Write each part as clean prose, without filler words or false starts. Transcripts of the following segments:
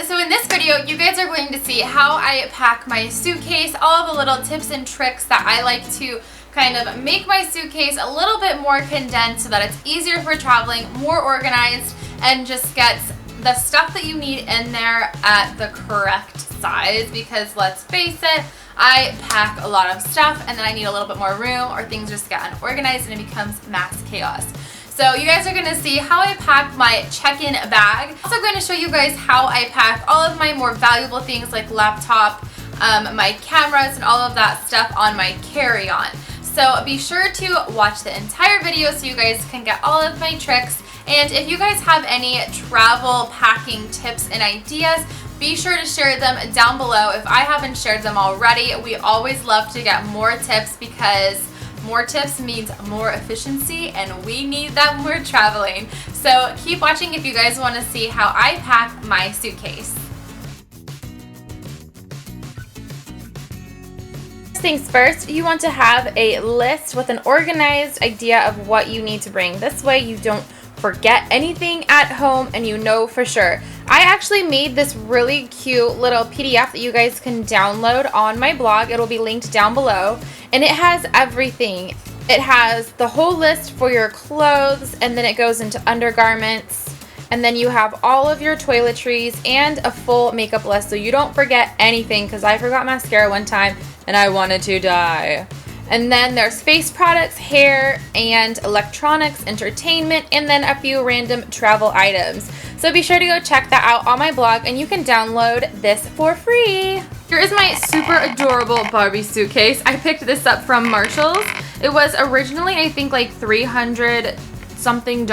guys, so in this video you guys are going to see how I pack my suitcase, all the little tips and tricks that I like to kind of make my suitcase a little bit more condensed so that it's easier for traveling, more organized, and just gets the stuff that you need in there at the correct size, because let's face it, I pack a lot of stuff and then I need a little bit more room or things just get unorganized and it becomes mass chaos. So you guys are going to see how I pack my check-in bag. I'm also going to show you guys how I pack all of my more valuable things like laptop, my cameras, and all of that stuff on my carry-on. So be sure to watch the entire video so you guys can get all of my tricks. And if you guys have any travel packing tips and ideas, be sure to share them down below. If I haven't shared them already, we always love to get more tips because more tips means more efficiency, and we need that when we're traveling. So keep watching if you guys want to see how I pack my suitcase. First things first, you want to have a list with an organized idea of what you need to bring. This way you don't forget anything at home and you know for sure. I actually made this really cute little PDF that you guys can download on my blog. It'll be linked down below, and it has everything. It has the whole list for your clothes, and then it goes into undergarments, and then you have all of your toiletries and a full makeup list so you don't forget anything, because I forgot mascara one time and I wanted to die. And then there's face products, hair, and electronics, entertainment, and then a few random travel items. So be sure to go check that out on my blog, and you can download this for free. Here is my super adorable Barbie suitcase. I picked this up from Marshall's. It was originally, I think, like $300 something, and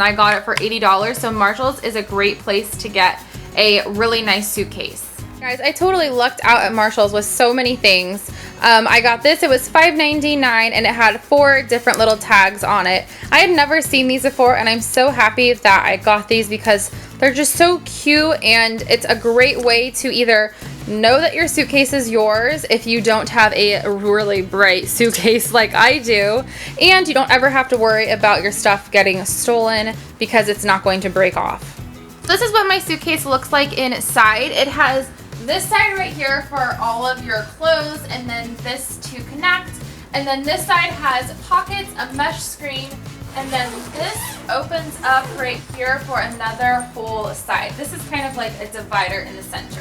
I got it for $80. So Marshall's is a great place to get a really nice suitcase. Guys, I totally lucked out at Marshall's with so many things. I got this, it was $5.99, and it had 4 different little tags on it. I had never seen these before, and I'm so happy that I got these because they're just so cute, and it's a great way to either know that your suitcase is yours if you don't have a really bright suitcase like I do, and you don't ever have to worry about your stuff getting stolen because it's not going to break off. So this is what my suitcase looks like inside. It has this side right here for all of your clothes, and then this to connect, and then this side has pockets, a mesh screen, and then this opens up right here for another whole side. This is kind of like a divider in the center.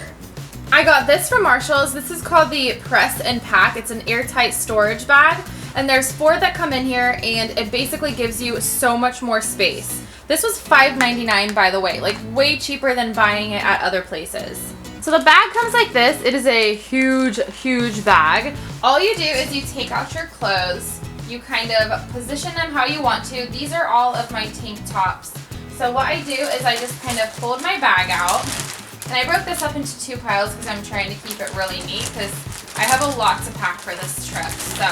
I got this from Marshall's. This is called the Press and Pack. It's an airtight storage bag, and there's 4 that come in here, and it basically gives you so much more space. This was $5.99, by the way, like way cheaper than buying it at other places. So the bag comes like this. It is a huge, huge bag. All you do is you take out your clothes, you kind of position them how you want to. These are all of my tank tops. So what I do is I just kind of fold my bag out, and I broke this up into 2 piles because I'm trying to keep it really neat because I have a lot to pack for this trip. So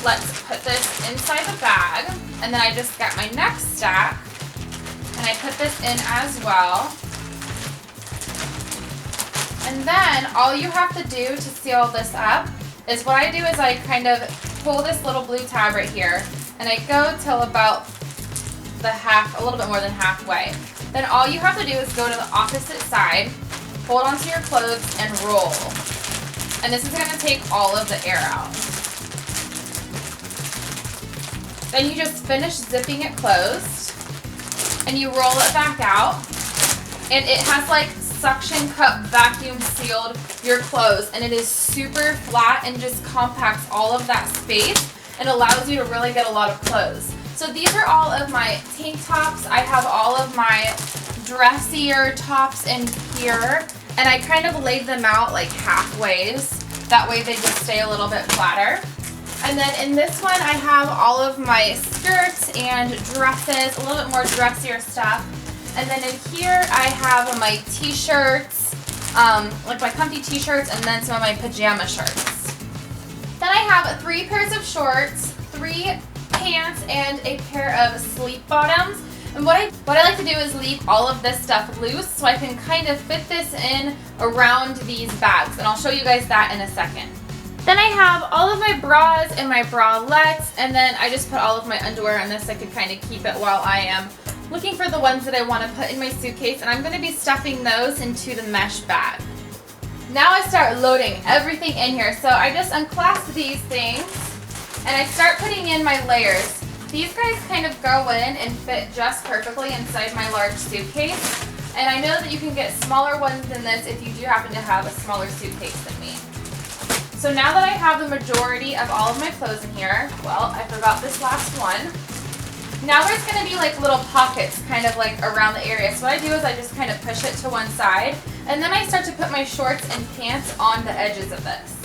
let's put this inside the bag, and then I just get my next stack and I put this in as well. And then all you have to do to seal this up is what I do is I kind of pull this little blue tab right here, and I go till about the half, a little bit more than halfway. Then all you have to do is go to the opposite side, hold onto your clothes, and roll. And this is going to take all of the air out. Then you just finish zipping it closed, and you roll it back out, and it has like suction cup vacuum sealed your clothes, and it is super flat and just compacts all of that space and allows you to really get a lot of clothes. So these are all of my tank tops. I have all of my dressier tops in here, and I kind of laid them out like halfways. That way they just stay a little bit flatter. And then in this one I have all of my skirts and dresses, a little bit more dressier stuff. And then in here I have my t-shirts, like my comfy t-shirts, and then some of my pajama shirts. Then I have 3 pairs of shorts, 3 pants, and a pair of sleep bottoms. And what I like to do is leave all of this stuff loose so I can kind of fit this in around these bags. And I'll show you guys that in a second. Then I have all of my bras and my bralettes, and then I just put all of my underwear on this so I could kind of keep it while I am looking for the ones that I want to put in my suitcase, and I'm going to be stuffing those into the mesh bag. Now I start loading everything in here. So I just unclasp these things and I start putting in my layers. These guys kind of go in and fit just perfectly inside my large suitcase. And I know that you can get smaller ones than this if you do happen to have a smaller suitcase than me. So now that I have the majority of all of my clothes in here, well, I forgot this last one. Now there's going to be like little pockets kind of like around the area. So what I do is I just kind of push it to one side, and then I start to put my shorts and pants on the edges of this.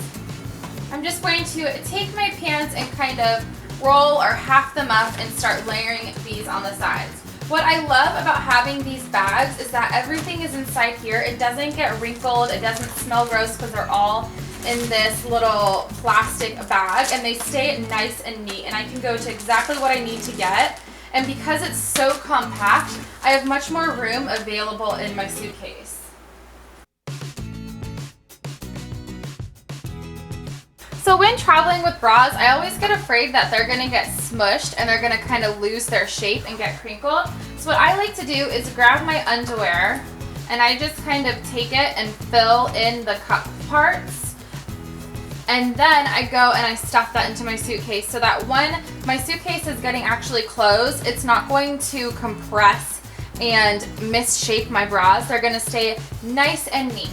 I'm just going to take my pants and kind of roll or half them up and start layering these on the sides. What I love about having these bags is that everything is inside here. It doesn't get wrinkled, it doesn't smell gross because they're all in this little plastic bag, and they stay nice and neat, and I can go to exactly what I need to get. And because it's so compact, I have much more room available in my suitcase. So when traveling with bras, I always get afraid that they're gonna get smushed and they're gonna kind of lose their shape and get crinkled. So what I like to do is grab my underwear and I just kind of take it and fill in the cup parts. And then I go and I stuff that into my suitcase so that when my suitcase is getting actually closed, it's not going to compress and misshape my bras. They're gonna stay nice and neat.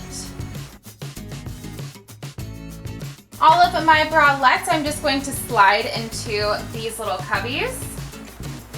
All of my bralettes, I'm just going to slide into these little cubbies.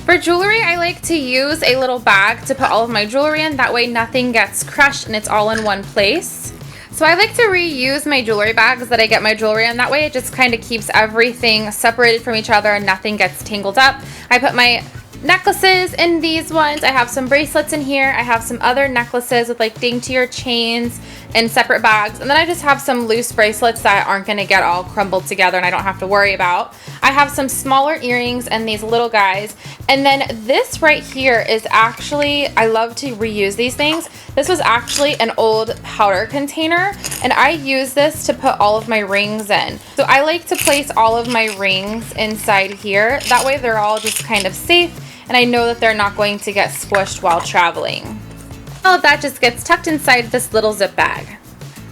For jewelry, I like to use a little bag to put all of my jewelry in. That way nothing gets crushed and it's all in one place. So I like to reuse my jewelry bags that I get my jewelry in. That way it just kind of keeps everything separated from each other and nothing gets tangled up. I put my necklaces in these ones. I have some bracelets in here. I have some other necklaces with like daintier chains in separate bags. And then I just have some loose bracelets that aren't going to get all crumbled together and I don't have to worry about. I have some smaller earrings and these little guys. And then this right here is actually, I love to reuse these things. This was actually an old powder container and I use this to put all of my rings in. So I like to place all of my rings inside here. That way they're all just kind of safe and I know that they're not going to get squished while traveling. All of that just gets tucked inside this little zip bag.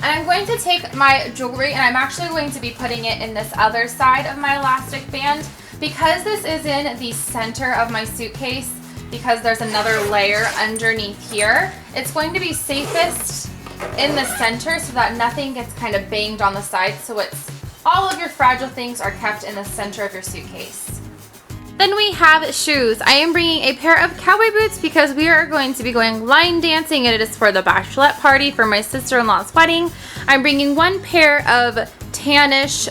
And I'm going to take my jewelry and I'm actually going to be putting it in this other side of my elastic band. Because this is in the center of my suitcase, because there's another layer underneath here, it's going to be safest in the center so that nothing gets kind of banged on the side, so it's all of your fragile things are kept in the center of your suitcase. Then we have shoes. I am bringing a pair of cowboy boots because we are going to be going line dancing and it is for the bachelorette party for my sister-in-law's wedding. I'm bringing one pair of tannish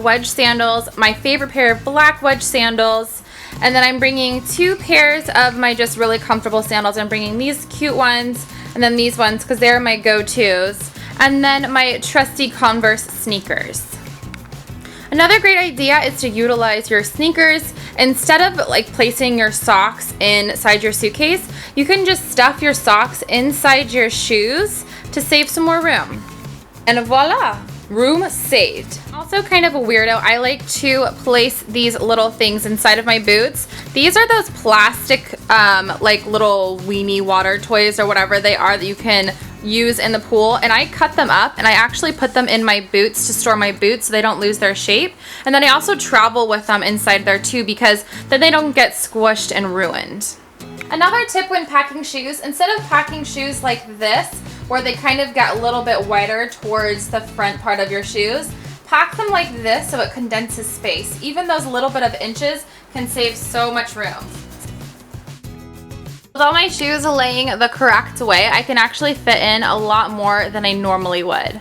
wedge sandals, my favorite pair of black wedge sandals, and then I'm bringing two pairs of my just really comfortable sandals. I'm bringing these cute ones and then these ones because they're my go-tos, and then my trusty Converse sneakers. Another great idea is to utilize your sneakers. Instead of like placing your socks inside your suitcase, you can just stuff your socks inside your shoes to save some more room. And voila, room saved. Also kind of a weirdo, I like to place these little things inside of my boots. These are those plastic like little weenie water toys or whatever they are that you can use in the pool, and I cut them up and I actually put them in my boots to store my boots so they don't lose their shape. And then I also travel with them inside there too because then they don't get squished and ruined. Another tip when packing shoes, instead of packing shoes like this where they kind of get a little bit wider towards the front part of your shoes, pack them like this so it condenses space. Even those little bit of inches can save so much room. With all my shoes laying the correct way, I can actually fit in a lot more than I normally would.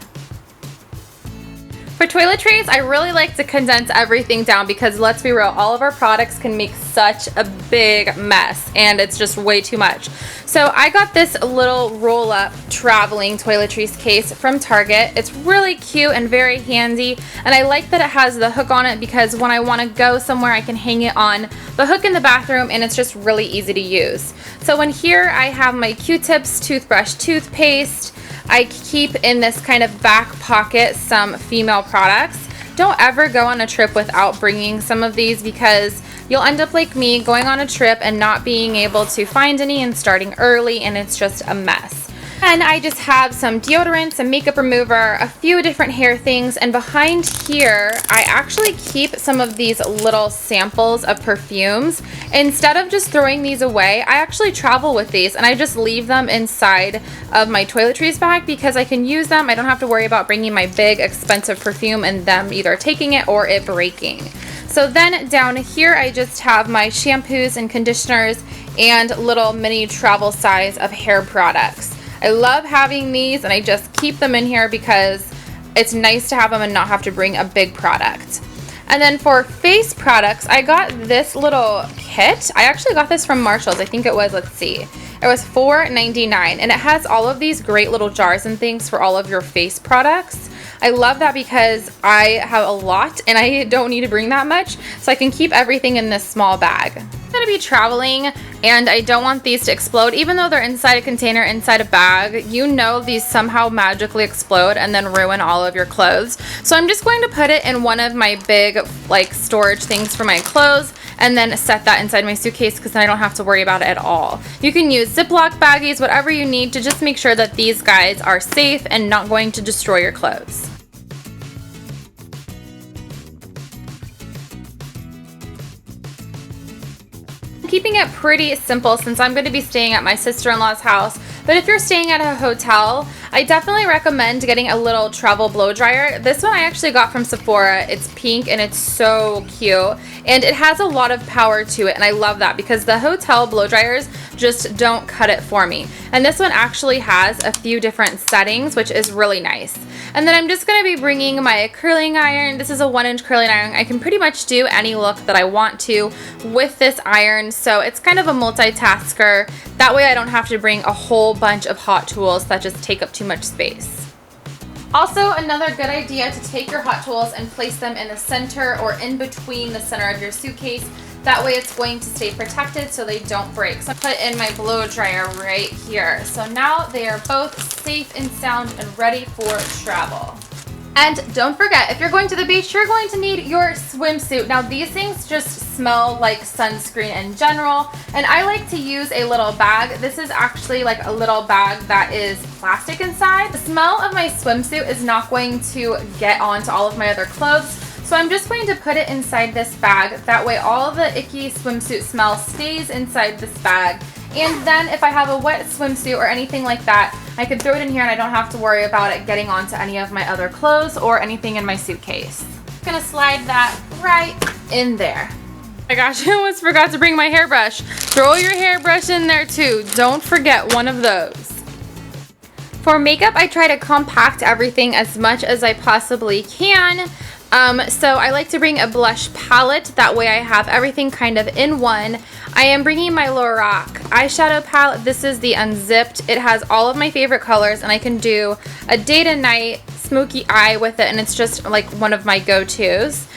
For toiletries, I really like to condense everything down because let's be real, all of our products can make such a big mess and it's just way too much. So I got this little roll-up traveling toiletries case from Target. It's really cute and very handy, and I like that it has the hook on it because when I want to go somewhere I can hang it on the hook in the bathroom and it's just really easy to use. So in here I have my Q-tips, toothbrush, toothpaste. I keep in this kind of back pocket some female products. Don't ever go on a trip without bringing some of these because you'll end up like me, going on a trip and not being able to find any and starting early, and it's just a mess. And I just have some deodorant, some makeup remover, a few different hair things, and behind here I actually keep some of these little samples of perfumes. Instead of just throwing these away, I actually travel with these and I just leave them inside of my toiletries bag because I can use them. I don't have to worry about bringing my big expensive perfume and them either taking it or it breaking. So then down here I just have my shampoos and conditioners and little mini travel size of hair products. I love having these and I just keep them in here because it's nice to have them and not have to bring a big product. And then for face products, I got this little kit. I actually got this from Marshall's. I think it was, let's see. It was $4.99 and it has all of these great little jars and things for all of your face products. I love that because I have a lot and I don't need to bring that much, so I can keep everything in this small bag. I'm gonna be traveling and I don't want these to explode. Even though they're inside a container, inside a bag, you know these somehow magically explode and then ruin all of your clothes. So I'm just going to put it in one of my big like storage things for my clothes and then set that inside my suitcase because then I don't have to worry about it at all. You can use Ziploc baggies, whatever you need to just make sure that these guys are safe and not going to destroy your clothes. Keeping it pretty simple since I'm going to be staying at my sister-in-law's house, but if you're staying at a hotel, I definitely recommend getting a little travel blow dryer. This one I actually got from Sephora. It's pink and it's so cute and it has a lot of power to it, and I love that because the hotel blow dryers just don't cut it for me. And this one actually has a few different settings, which is really nice. And then I'm just going to be bringing my curling iron. This is a 1-inch curling iron. I can pretty much do any look that I want to with this iron, so it's kind of a multitasker. That way I don't have to bring a whole bunch of hot tools that just take up too much space. Also, another good idea to take your hot tools and place them in the center or in between the center of your suitcase. That way it's going to stay protected so they don't break. So I put in my blow dryer right here. So now they are both safe and sound and ready for travel. And don't forget, if you're going to the beach, you're going to need your swimsuit. Now these things just smell like sunscreen in general, and I like to use a little bag. This is actually like a little bag that is plastic inside. The smell of my swimsuit is not going to get onto all of my other clothes, so I'm just going to put it inside this bag. That way all of the icky swimsuit smell stays inside this bag. And then if I have a wet swimsuit or anything like that, I can throw it in here and I don't have to worry about it getting onto any of my other clothes or anything in my suitcase. I'm gonna slide that right in there. Oh my gosh, I almost forgot to bring my hairbrush. Throw your hairbrush in there too. Don't forget one of those. For makeup, I try to compact everything as much as I possibly can. So I like to bring a blush palette. That way I have everything kind of in one. I am bringing my Lorac eyeshadow palette. This is the unzipped. It has all of my favorite colors and I can do a day to night smoky eye with it, and it's just like one of my go-tos.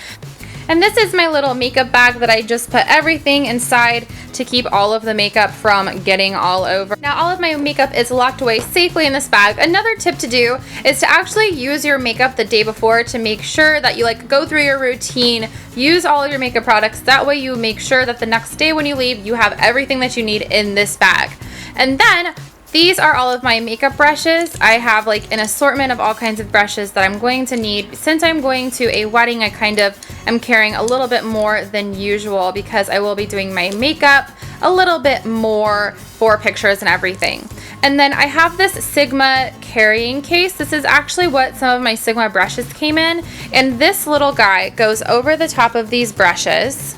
And this is my little makeup bag that I just put everything inside to keep all of the makeup from getting all over. Now all of my makeup is locked away safely in this bag. Another tip to do is to actually use your makeup the day before to make sure that you like go through your routine, use all of your makeup products. That way you make sure that the next day when you leave, you have everything that you need in this bag. And then these are all of my makeup brushes. I have like an assortment of all kinds of brushes that I'm going to need. Since I'm going to a wedding, I kind of am carrying a little bit more than usual because I will be doing my makeup a little bit more for pictures and everything. And then I have this Sigma carrying case. This is actually what some of my Sigma brushes came in. And this little guy goes over the top of these brushes.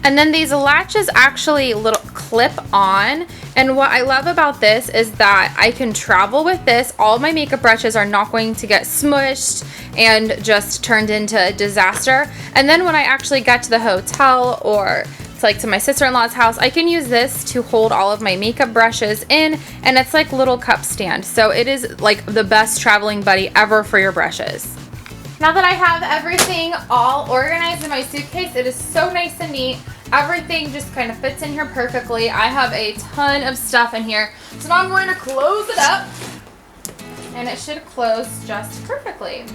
And then these latches actually little clip on. And what I love about this is that I can travel with this. All of my makeup brushes are not going to get smushed and just turned into a disaster. And then when I actually get to the hotel or like to my sister-in-law's house, I can use this to hold all of my makeup brushes in, and it's like little cup stand. So it is like the best traveling buddy ever for your brushes. Now that I have everything all organized in my suitcase, it is so nice and neat. Everything just kind of fits in here perfectly. I have a ton of stuff in here. So now I'm going to close it up, and it should close just perfectly.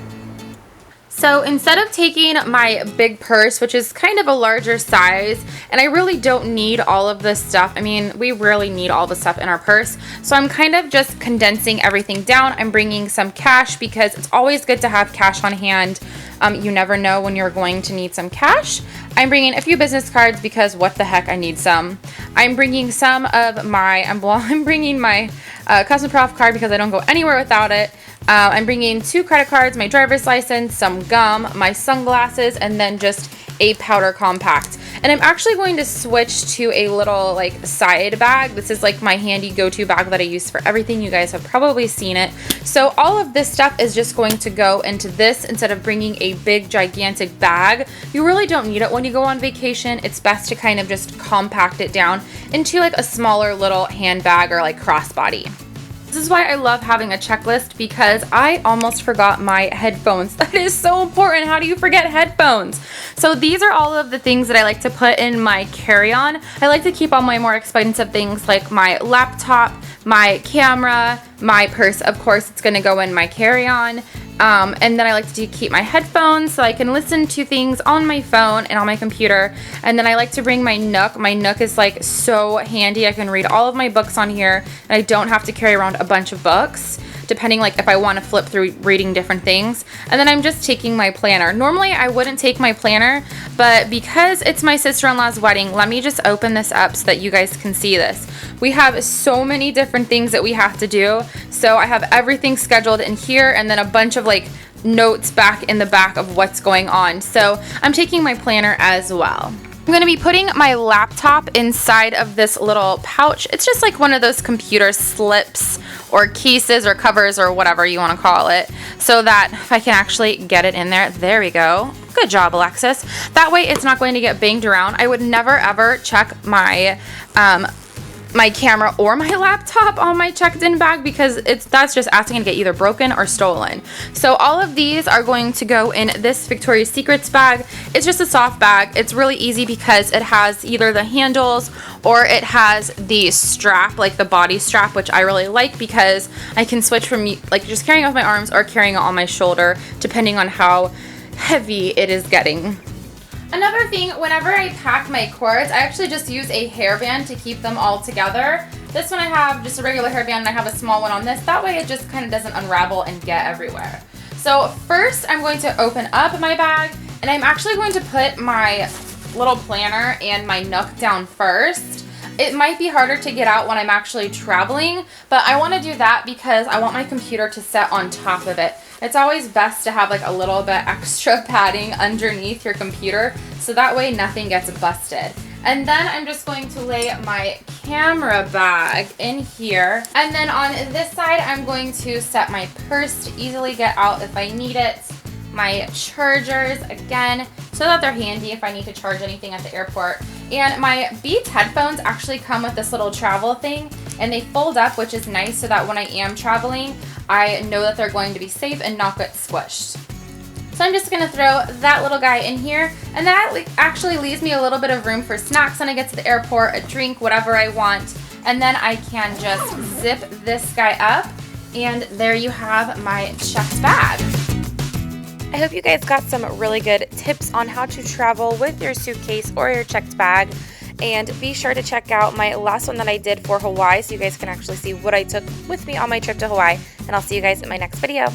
So instead of taking my big purse, which is kind of a larger size, and I really don't need all of this stuff. I mean, we rarely need all the stuff in our purse. So I'm kind of just condensing everything down. I'm bringing some cash because it's always good to have cash on hand. You never know when you're going to need some cash. I'm bringing a few business cards because what the heck, I need some. I'm bringing some of my, I'm bringing my custom prof card because I don't go anywhere without it. I'm bringing 2 credit cards, my driver's license, some gum, my sunglasses, and then just a powder compact. And I'm actually going to switch to a little like side bag. This is like my handy go-to bag that I use for everything. You guys have probably seen it. So all of this stuff is just going to go into this instead of bringing a big gigantic bag. You really don't need it when you go on vacation. It's best to kind of just compact it down into like a smaller little handbag or like crossbody. This is why I love having a checklist, because I almost forgot my headphones. That is so important. How do you forget headphones? So these are all of the things that I like to put in my carry-on. I like to keep all my more expensive things like my laptop, my camera, my purse. Of course, it's going to go in my carry-on. And then I like to keep my headphones so I can listen to things on my phone and on my computer. And then I like to bring my Nook. My Nook is like so handy. I can read all of my books on here and I don't have to carry around a bunch of books, depending like if I want to flip through reading different things. And then I'm just taking my planner. Normally I wouldn't take my planner, but because it's my sister-in-law's wedding, let me just open this up so that you guys can see this. We have so many different things that we have to do. So I have everything scheduled in here and then a bunch of like notes back in the back of what's going on. So I'm taking my planner as well. I'm going to be putting my laptop inside of this little pouch. It's just like one of those computer slips or cases or covers or whatever you want to call it, so that if I can actually get it in there. There we go. Good job, Alexis. That way it's not going to get banged around. I would never ever check my my camera or my laptop on my checked-in bag because that's just asking to get either broken or stolen. So all of these are going to go in this Victoria's Secrets bag. It's just a soft bag. It's really easy because it has either the handles or it has the strap, like the body strap, which I really like because I can switch from like just carrying it with my arms or carrying it on my shoulder, depending on how heavy it is getting. Another thing, whenever I pack my cords, I actually just use a hairband to keep them all together. This one I have just a regular hairband and I have a small one on this. That way it just kind of doesn't unravel and get everywhere. So first I'm going to open up my bag and I'm actually going to put my little planner and my Nook down first. It might be harder to get out when I'm actually traveling, but I want to do that because I want my computer to sit on top of it. It's always best to have like a little bit extra padding underneath your computer so that way nothing gets busted. And then I'm just going to lay my camera bag in here. And then on this side, I'm going to set my purse to easily get out if I need it. My chargers, again, so that they're handy if I need to charge anything at the airport. And my Beats headphones actually come with this little travel thing, and they fold up, which is nice so that when I am traveling, I know that they're going to be safe and not get squished. So I'm just gonna throw that little guy in here, and that actually leaves me a little bit of room for snacks when I get to the airport, a drink, whatever I want. And then I can just zip this guy up, and there you have my checked bag. I hope you guys got some really good tips on how to travel with your suitcase or your checked bag. And be sure to check out my last one that I did for Hawaii so you guys can actually see what I took with me on my trip to Hawaii. And I'll see you guys in my next video.